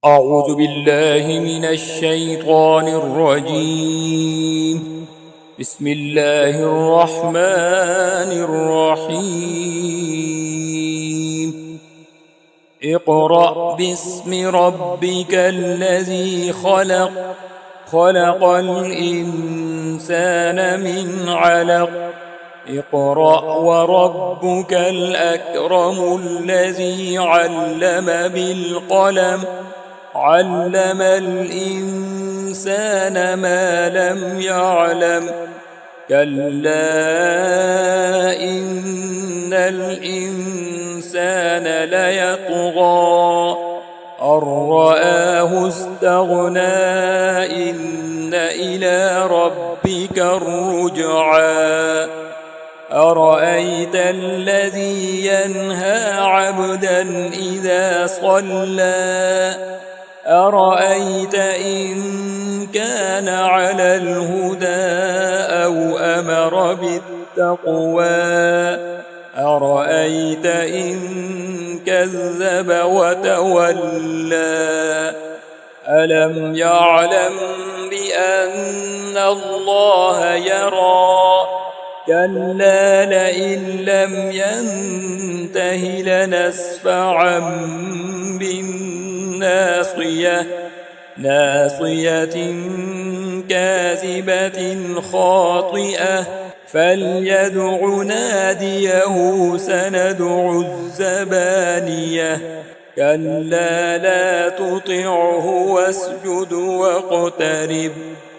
أعوذ بالله من الشيطان الرجيم. بسم الله الرحمن الرحيم. اقرأ باسم ربك الذي خلق، خلق الإنسان من علق. اقرأ وربك الأكرم الذي علم بالقلم، علم الإنسان ما لم يعلم. كلا إن الإنسان ليطغى أن رآه استغنى، إن إلى ربك الرجعى. أرأيت الذي ينهى عبدا إذا صلى، أرأيت إن كان على الهدى أو أمر بالتقوى، أرأيت إن كذب وتولى. ألم يعلم بأن الله يرى؟ كلا لئن لم ينته لنسفعا بالناصية، ناصية كاذبة خاطئة. فليدع ناديه سندع الزبانية. كلا لا تطعه واسجد واقترب.